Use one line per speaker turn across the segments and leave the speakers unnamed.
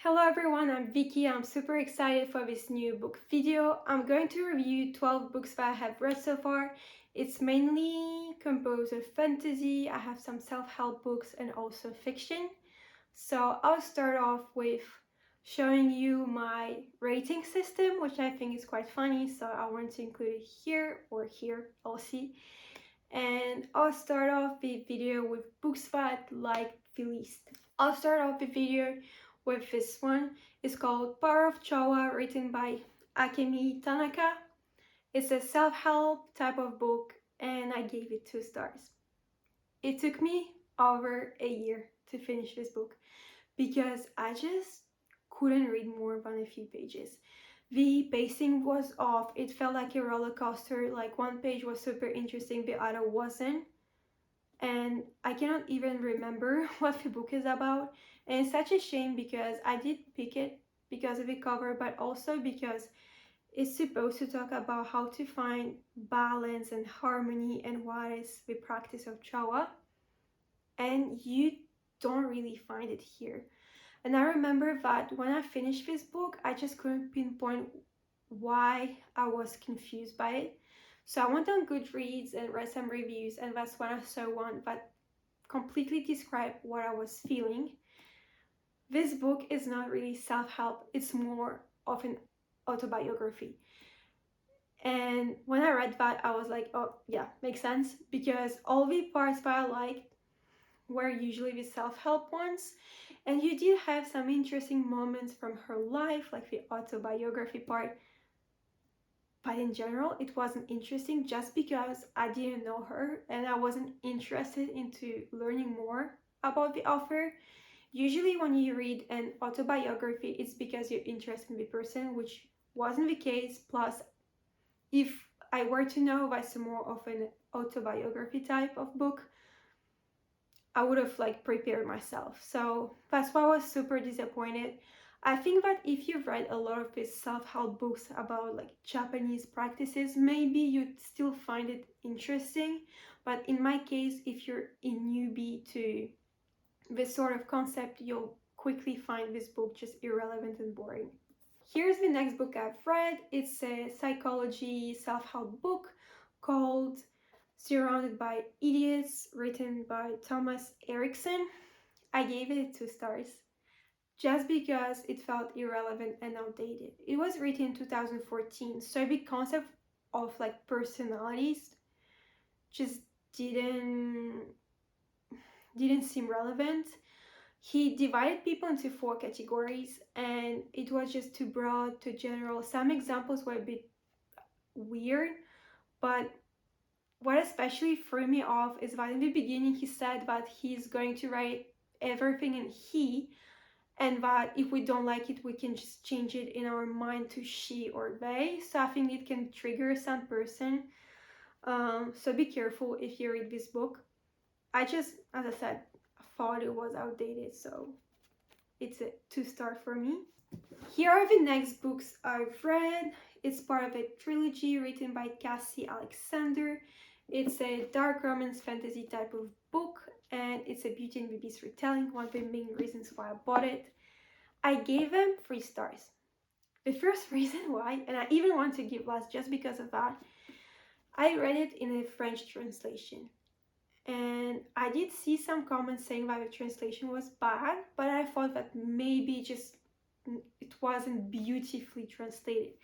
Hello everyone, I'm Vicky. I'm super excited for this new book video. I'm going to review 12 books that I have read so far. It's mainly composed of fantasy. I have some self-help books and also fiction. So I'll start off with showing you my rating system, which I think is quite funny. So I want to include it here or here, I'll see. And I'll start off the video with books that I like the least. I'll start off the video with this one. It's called Power of Chowa, written by Akemi Tanaka. It's a self-help type of book and I gave it 2 stars. It took me over a year to finish this book because I just couldn't read more than a few pages. The pacing was off. It felt like a roller coaster. Like one page was super interesting, the other wasn't. And I cannot even remember what the book is about. And it's such a shame because I did pick it because of the cover, but also because it's supposed to talk about how to find balance and harmony and what is the practice of Chowa. And you don't really find it here. And I remember that when I finished this book, I just couldn't pinpoint why I was confused by it. So I went on Goodreads and read some reviews, and that's when I saw one that completely described what I was feeling. This book is not really self-help, it's more of an autobiography. And when I read that, I was like, oh yeah, makes sense, because all the parts that I liked were usually the self-help ones. And you did have some interesting moments from her life, like the autobiography part. But in general, it wasn't interesting just because I didn't know her and I wasn't interested into learning more about the author. Usually when you read an autobiography, it's because you're interested in the person, which wasn't the case. Plus, if I were to know that's more of an autobiography type of book, I would have prepared myself. So that's why I was super disappointed. I think that if you've read a lot of these self-help books about Japanese practices, maybe you'd still find it interesting. But in my case, if you're a newbie to this sort of concept, you'll quickly find this book just irrelevant and boring. Here's the next book I've read. It's a psychology self-help book called Surrounded by Idiots, written by Thomas Erickson. I gave it 2 stars just because it felt irrelevant and outdated. It was written in 2014, so the concept of personalities just didn't seem relevant. He divided people into 4 categories and it was just too broad, too general. Some examples were a bit weird, but what especially threw me off is that in the beginning he said that he's going to write everything in he, and that if we don't like it, we can just change it in our mind to she or they. So I think it can trigger some person. So be careful if you read this book. I just, as I said, thought it was outdated, so it's a 2 star for me. Here are the next books I've read. It's part of a trilogy written by Cassie Alexander. It's a dark romance fantasy type of book, and it's a Beauty and the Beast retelling, one of the main reasons why I bought it. I gave them 3 stars. The first reason why, and I even want to give less just because of that, I read it in a French translation. And I did see some comments saying that the translation was bad, but I thought that maybe just it wasn't beautifully translated.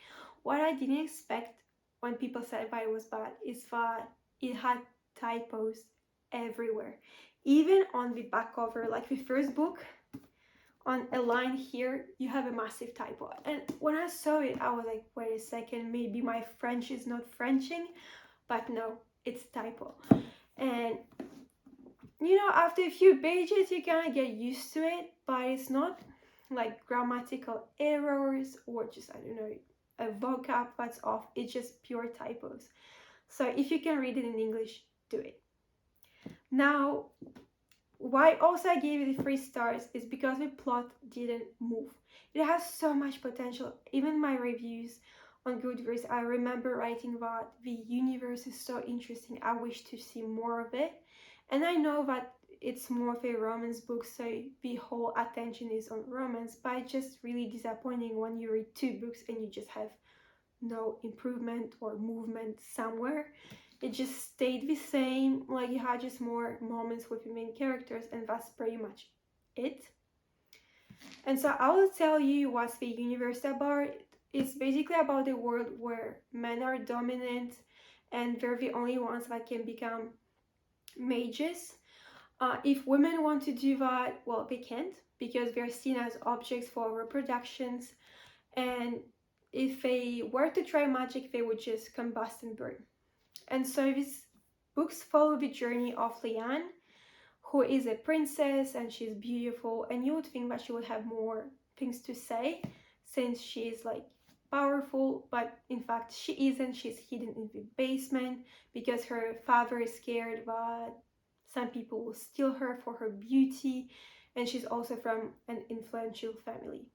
What I didn't expect when people said that it was bad is that it had typos everywhere. Even on the back cover, like the first book, on a line here, you have a massive typo. And when I saw it, I was like, wait a second, maybe my French is not Frenching, but no, it's typo. And after a few pages, you kind of get used to it, but it's not like grammatical errors or just, I don't know, a vocab that's off. It's just pure typos. So if you can read it in English, do it. Now, why also I gave it 3 stars is because the plot didn't move. It has so much potential. Even my reviews on Goodreads, I remember writing that the universe is so interesting. I wish to see more of it. And I know that it's more of a romance book, so the whole attention is on romance, but it's just really disappointing when you read two books and you just have no improvement or movement somewhere. It just stayed the same, like you had just more moments with the main characters, and that's pretty much it. And so I will tell you what's the universe about. It's basically about a world where men are dominant and they're the only ones that can become mages. If women want to do that, well, they can't because they're seen as objects for reproductions. And if they were to try magic, they would just combust and burn. And so these books follow the journey of Leanne, who is a princess and she's beautiful. And you would think that she would have more things to say since she's like powerful, but in fact she isn't. She's hidden in the basement because her father is scared that some people will steal her for her beauty, and she's also from an influential family.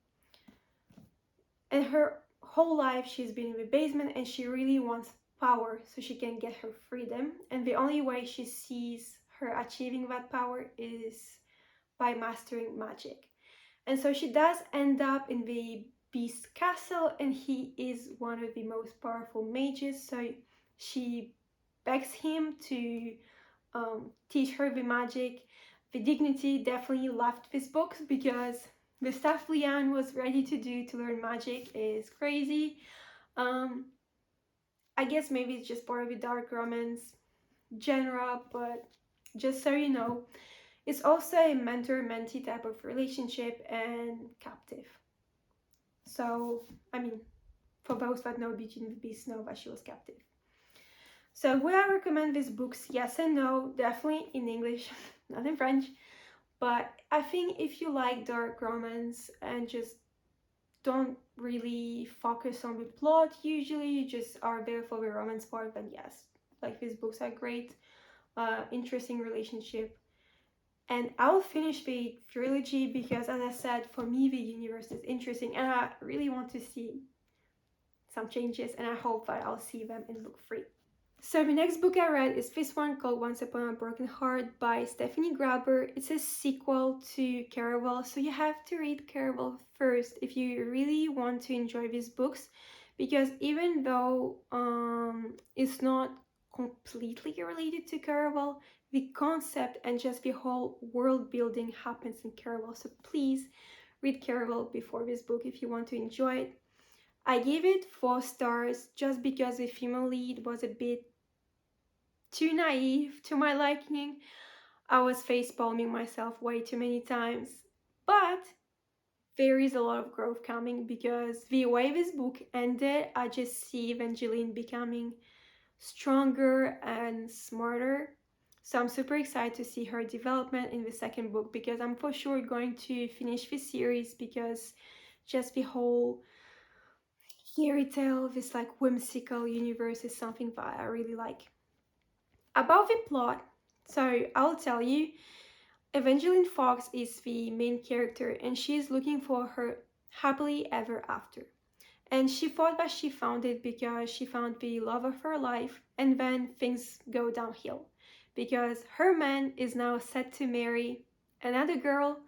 And her whole life she's been in the basement and she really wants power so she can get her freedom. And the only way she sees her achieving that power is by mastering magic. And so she does end up in the Beast Castle, and he is one of the most powerful mages. So she begs him to teach her the magic. The Dignity definitely left these books because the stuff Leanne was ready to do to learn magic is crazy. Um, I guess maybe it's just part of the dark romance genre, but just so you know, it's also a mentor-mentee type of relationship and captive. So, I mean, for those that know Beauty and the Beast know that she was captive. So would I recommend these books? Yes and no, definitely in English, not in French. But I think if you like dark romance and just don't really focus on the plot, usually you just are there for the romance part, then yes, like these books are great, interesting relationship. And I'll finish the trilogy because, as I said, for me the universe is interesting and I really want to see some changes, and I hope that I'll see them in book 3. So the next book I read is this one called Once Upon a Broken Heart by Stephanie Graber. It's a sequel to Caraval, so you have to read Caraval first if you really want to enjoy these books, because even though it's not completely related to Caraval, the concept and just the whole world building happens in Caraval. So please read Caraval before this book if you want to enjoy it. I gave it 4 stars just because the female lead was a bit too naive to my liking. I was facepalming myself way too many times. But there is a lot of growth coming because the way this book ended, I just see Evangeline becoming stronger and smarter. So I'm super excited to see her development in the second book because I'm for sure going to finish this series because just the whole fairy tale, this like whimsical universe is something that I really like. About the plot, so I'll tell you, Evangeline Fox is the main character and she is looking for her happily ever after. And she thought that she found it because she found the love of her life, and then things go downhill because her man is now set to marry another girl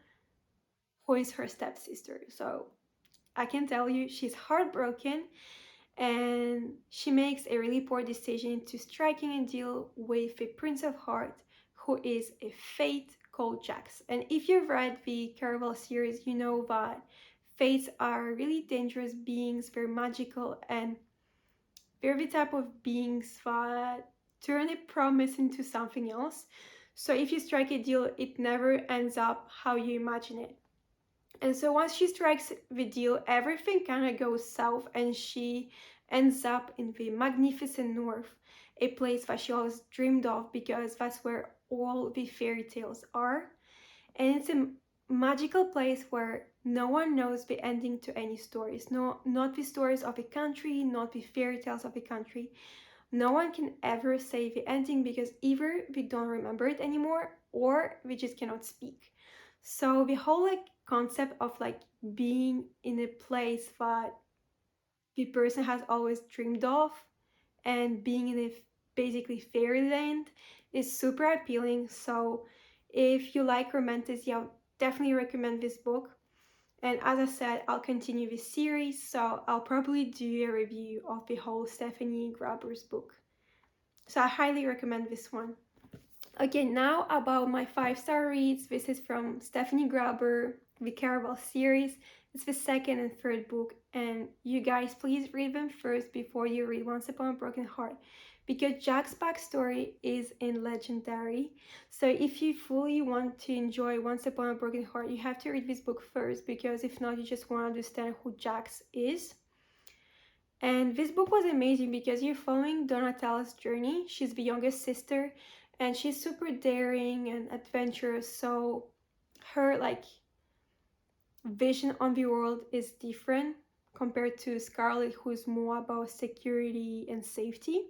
who is her stepsister. So I can tell you she's heartbroken and she makes a really poor decision to striking a deal with the Prince of Heart, who is a fate called Jax. And if you've read the Caraval series, you know that fates are really dangerous beings, very magical, and they're the type of beings that turn a promise into something else. So if you strike a deal, it never ends up how you imagine it. And so once she strikes the deal, everything kind of goes south and she ends up in the magnificent north, a place that she always dreamed of because that's where all the fairy tales are. And it's a magical place where no one knows the ending to any stories. No, not the stories of a country, not the fairy tales of a country. No one can ever say the ending because either we don't remember it anymore or we just cannot speak. So the whole like concept of like being in a place that the person has always dreamed of and being in a basically fairyland is super appealing. So If you like Romantasy, I would definitely recommend this book. And as I said, I'll continue this series, so I'll probably do a review of the whole Stephanie Graber's book. So I highly recommend this one. Okay, now about my 5-star reads. This is from Stephanie Graber, the Caraval series. It's the second and third book, and you guys please read them first before you read Once Upon a Broken Heart, because Jack's backstory is in legendary. So if you fully want to enjoy Once Upon a Broken Heart, you have to read this book first, because if not, you just won't understand who Jax is. And this book was amazing because you're following Donatella's journey. She's the youngest sister, and she's super daring and adventurous. So her vision on the world is different compared to Scarlet, who's more about security and safety.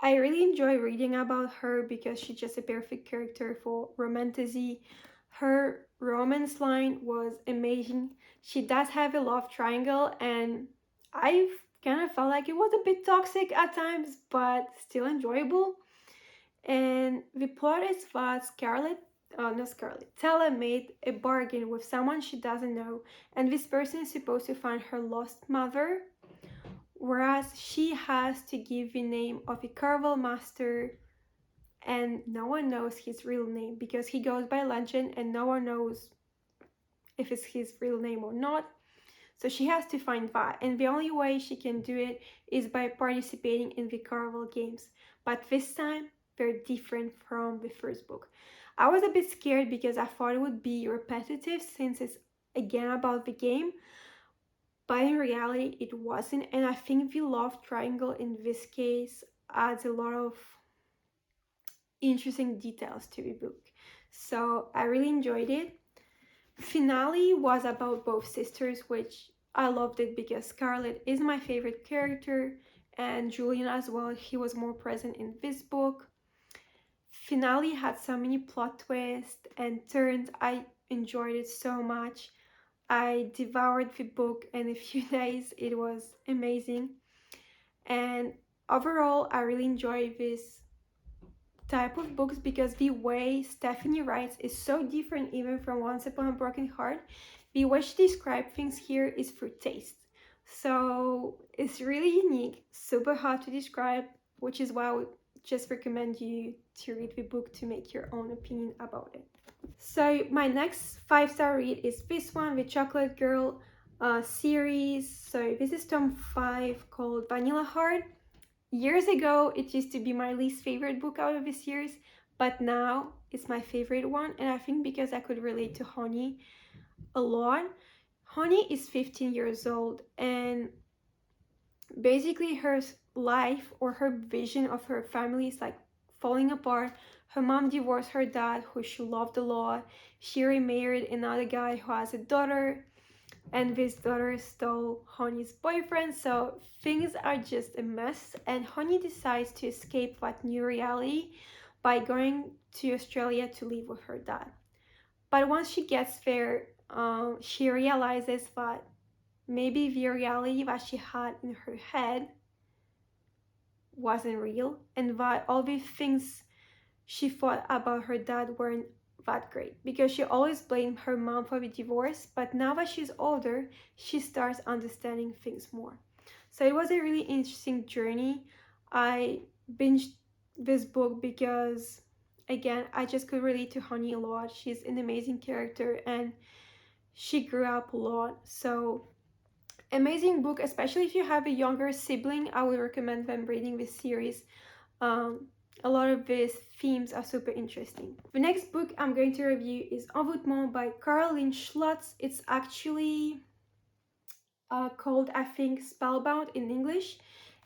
I really enjoy reading about her because she's just a perfect character for Romantasy. Her romance line was amazing. She does have a love triangle, and I've kind of felt like it was a bit toxic at times, but still enjoyable. And the plot is that Tella made a bargain with someone she doesn't know, and this person is supposed to find her lost mother, whereas she has to give the name of a Carvel master, and no one knows his real name because he goes by legend and no one knows if it's his real name or not. So she has to find that, and the only way she can do it is by participating in the Carvel games. But this time, they're different from the first book. I was a bit scared because I thought it would be repetitive since it's again about the game, but in reality, it wasn't. And I think the love triangle in this case adds a lot of interesting details to the book. So I really enjoyed it. Finale was about both sisters, which I loved it because Scarlett is my favorite character, and Julian as well. He was more present in this book. Finale had so many plot twists and turns. I enjoyed it so much. I devoured the book in a few days. It was amazing. And overall, I really enjoy this type of books because the way Stephanie writes is so different even from Once Upon a Broken Heart. The way she describes things here is through taste. So it's really unique, super hard to describe, which is why I would just recommend you to read the book to make your own opinion about it. So my next 5-star read is this one, the Chocolate Girl series. So this is Tom 5 called Vanilla Heart. Years ago, it used to be my least favorite book out of this series, but now it's my favorite one, and I think because I could relate to Honey a lot. Honey is 15 years old, and basically her life or her vision of her family is like falling apart. Her mom divorced her dad, who she loved a lot. She remarried another guy who has a daughter, and this daughter stole Honey's boyfriend, so things are just a mess. And Honey decides to escape that new reality by going to Australia to live with her dad. But once she gets there, she realizes that maybe the reality that she had in her head wasn't real, and that all the things she thought about her dad weren't that great, because she always blamed her mom for the divorce, but now that she's older, she starts understanding things more. So it was a really interesting journey. I binged this book because, again, I just could relate to Honey a lot. She's an amazing character and she grew up a lot. So amazing book, especially if you have a younger sibling. I would recommend them reading this series. um, a lot of these themes are super interesting. The next book I'm going to review is Envoûtement by Caroline Schlotz. It's actually called, I think, Spellbound in English.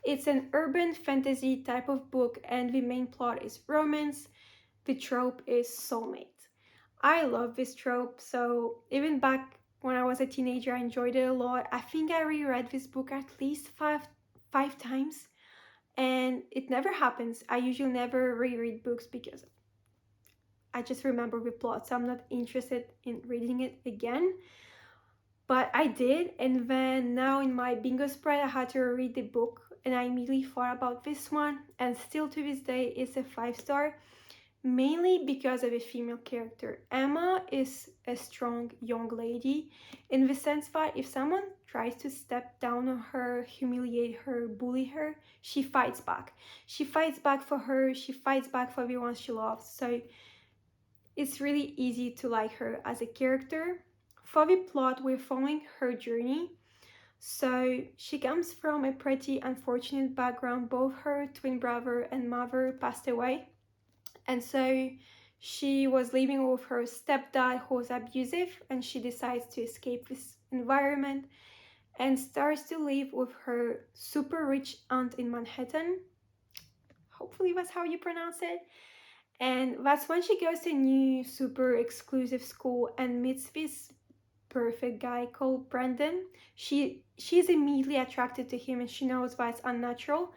It's an urban fantasy type of book, and the main plot is romance. The trope is soulmate. I love this trope, so even back when I was a teenager, I enjoyed it a lot. I think I reread this book at least five times, and it never happens. I usually never reread books because I just remember the plot, so I'm not interested in reading it again. But I did, and then now in my bingo spread, I had to read the book, and I immediately thought about this one, and still to this day, it's a 5-star. mainly because of a female character. Emma is a strong young lady in the sense that if someone tries to step down on her, humiliate her, bully her, she fights back. She fights back for her, she fights back for everyone she loves. So it's really easy to like her as a character. For the plot, we're following her journey. So she comes from a pretty unfortunate background. Both her twin brother and mother passed away. And so she was living with her stepdad who was abusive, and she decides to escape this environment and starts to live with her super rich aunt in Manhattan. Hopefully that's how you pronounce it. And that's when she goes to a new super exclusive school and meets this perfect guy called Brandon. She's immediately attracted to him and she knows that's unnatural.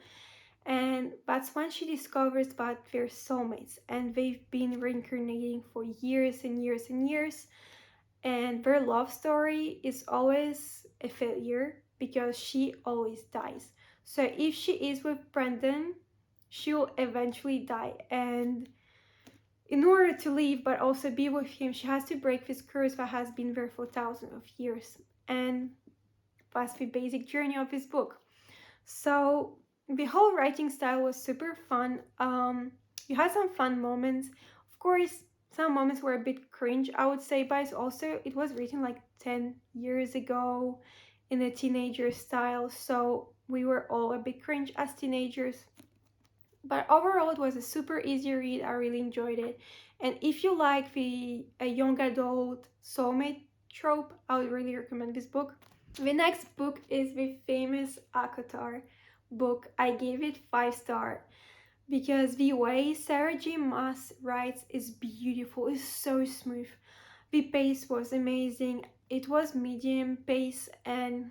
And that's when she discovers that they're soulmates and they've been reincarnating for years and years and years. And their love story is always a failure because she always dies. So if she is with Brandon, she'll eventually die. And in order to live but also be with him, she has to break this curse that has been there for thousands of years. And that's the basic journey of this book. So the whole writing style was super fun. You had some fun moments. Of course, some moments were a bit cringe, I would say, but it was written like 10 years ago in a teenager style, so we were all a bit cringe as teenagers. But overall, it was a super easy read. I really enjoyed it. And if you like a young adult soulmate trope, I would really recommend this book. The next book is the famous Akatar book. I gave it 5 stars because the way Sarah J. Maas writes is beautiful. It's so smooth. The pace was amazing. It was medium pace and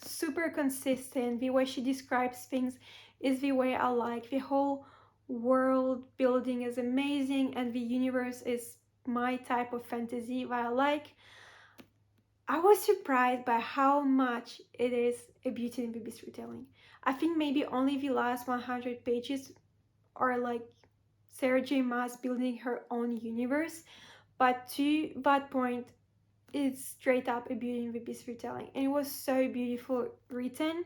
super consistent. The way she describes things is the way I like. The whole world building is amazing and the universe is my type of fantasy that I like. I was surprised by how much it is a Beauty and the Beast retelling. I think maybe only the last 100 pages are like Sarah J. Maas building her own universe, but to that point, it's straight up a Beauty and the Beast retelling, and it was so beautiful written.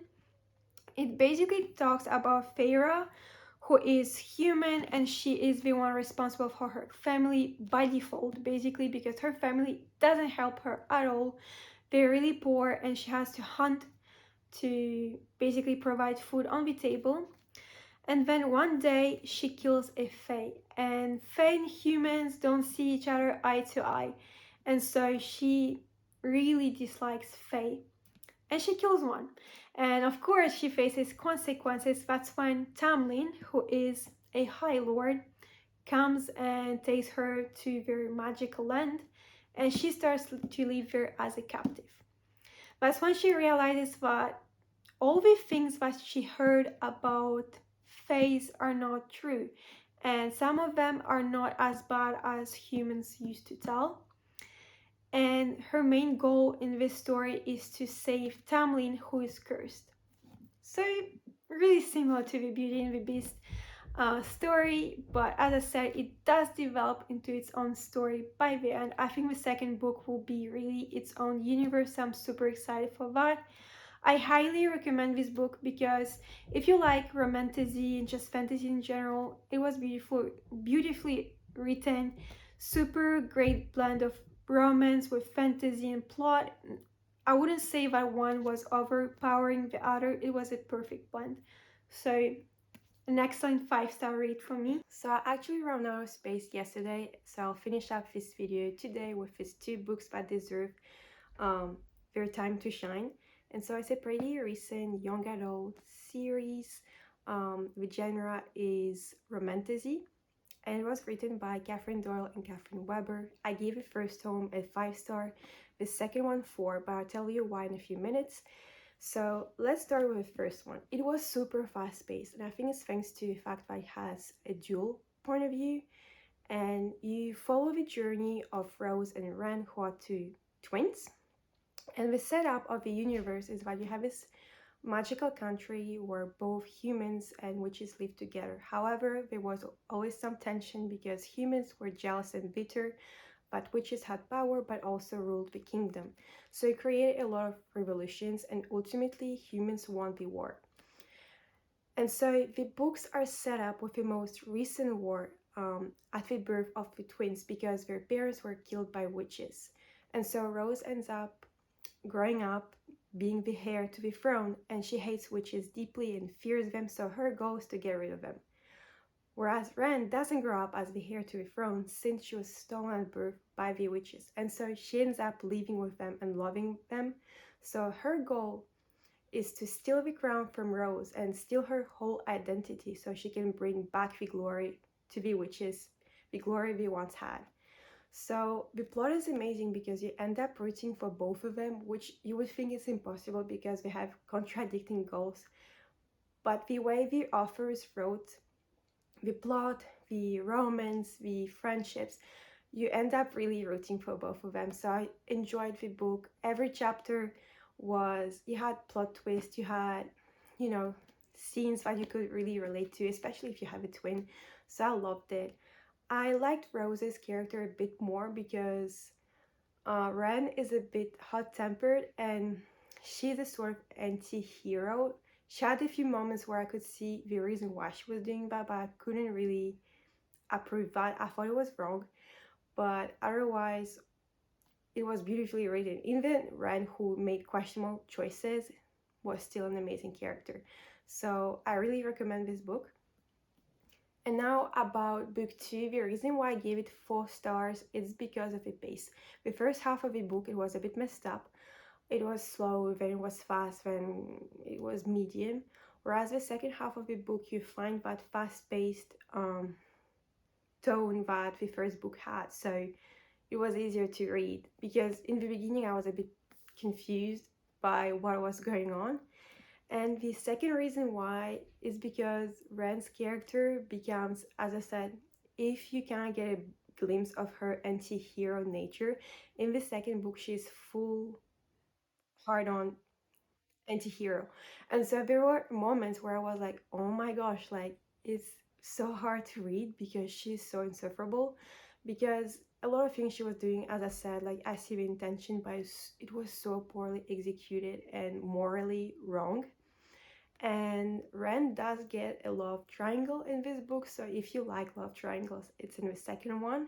It basically talks about Feyre, who is human, and she is the one responsible for her family by default, basically, because her family doesn't help her at all. They're really poor, and she has to hunt to basically provide food on the table. And then one day she kills a Fae, and Fae and humans don't see each other eye to eye, and so she really dislikes Fae, and she kills one. And of course, she faces consequences. That's when Tamlin, who is a High Lord, comes and takes her to their magical land, and she starts to live there as a captive. That's when she realizes that all the things that she heard about fays are not true, and some of them are not as bad as humans used to tell. And her main goal in this story is to save Tamlin, who is cursed. So really similar to the Beauty and the Beast story, but as I said, it does develop into its own story by the end. I think the second book will be really its own universe. I'm super excited for that. I highly recommend this book because if you like romantasy and just fantasy in general, it was beautifully written, super great blend of romance with fantasy and plot. I wouldn't say that one was overpowering the other, it was a perfect blend. So an excellent 5-star read for me. So I actually ran out of space yesterday, so I'll finish up this video today with these 2 books that deserve their time to shine. And so it's a pretty recent young adult series. The genre is Romantasy, and it was written by Catherine Doyle and Catherine Weber. I gave the first tome a 5-star, the second one 4, but I'll tell you why in a few minutes. So let's start with the first one. It was super fast-paced, and I think it's thanks to the fact that it has a dual point of view, and you follow the journey of Rose and Ren, who are 2 twins. And the setup of the universe is that you have this magical country where both humans and witches lived together. However, there was always some tension because humans were jealous and bitter, but witches had power but also ruled the kingdom. So it created a lot of revolutions, and ultimately humans won the war. And so the books are set up with the most recent war at the birth of the twins because their parents were killed by witches. And so Rose ends up growing up being the heir to the throne, and she hates witches deeply and fears them, so her goal is to get rid of them. Whereas Ren doesn't grow up as the heir to the throne since she was stolen at birth by the witches, and so she ends up living with them and loving them. So her goal is to steal the crown from Rose and steal her whole identity so she can bring back the glory to the witches, the glory they once had. So the plot is amazing because you end up rooting for both of them, which you would think is impossible because they have contradicting goals. But the way the authors wrote the plot, the romance, the friendships, you end up really rooting for both of them. So I enjoyed the book. Every chapter was, you had plot twists, you had, you know, scenes that you could really relate to, especially if you have a twin. So I loved it. I liked Rose's character a bit more because Ren is a bit hot-tempered and she's a sort of anti-hero. She had a few moments where I could see the reason why she was doing that, but I couldn't really approve that. I thought it was wrong, but otherwise it was beautifully written. Even Ren, who made questionable choices, was still an amazing character. So I really recommend this book. And now about book 2, the reason why I gave it 4 stars is because of the pace. The first half of the book, it was a bit messed up. It was slow, then it was fast, then it was medium. Whereas the second half of the book, you find that fast-paced tone that the first book had. So it was easier to read because in the beginning I was a bit confused by what was going on. And the second reason why is because Ren's character becomes, as I said, if you kind of get a glimpse of her anti-hero nature, in the second book she's full hard-on anti-hero. And so there were moments where I was like, oh my gosh, like it's so hard to read because she's so insufferable. Because a lot of things she was doing, as I said, like I see the intention, but it was so poorly executed and morally wrong. And Ren does get a love triangle in this book, so if you like love triangles, it's in the second one.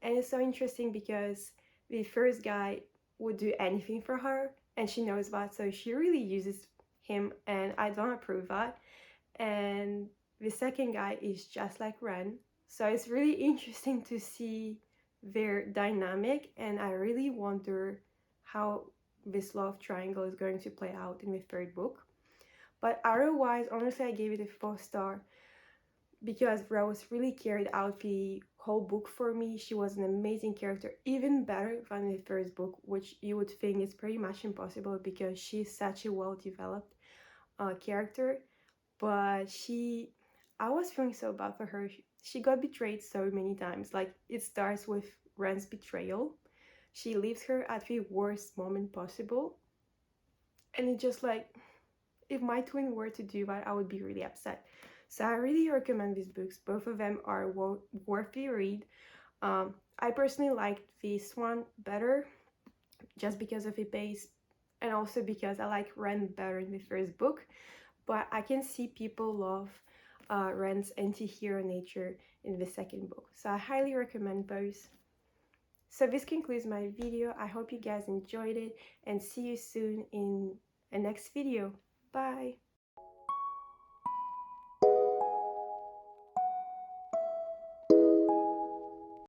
And it's so interesting because the first guy would do anything for her, and she knows that, so she really uses him, and I don't approve that. And the second guy is just like Ren, so it's really interesting to see their dynamic, and I really wonder how this love triangle is going to play out in the third book. But otherwise, honestly, I gave it a 4 star because Rose really carried out the whole book for me. She was an amazing character, even better than the first book, which you would think is pretty much impossible because she's such a well-developed character. But I was feeling so bad for her. She got betrayed so many times. Like, it starts with Ren's betrayal. She leaves her at the worst moment possible. And it just like, if my twin were to do that, I would be really upset. So I really recommend these books. Both of them are worth the read. I personally liked this one better just because of the pace and also because I like Ren better in the first book. But I can see people love Ren's anti-hero nature in the second book. So I highly recommend both. So this concludes my video. I hope you guys enjoyed it and see you soon in a next video. Bye!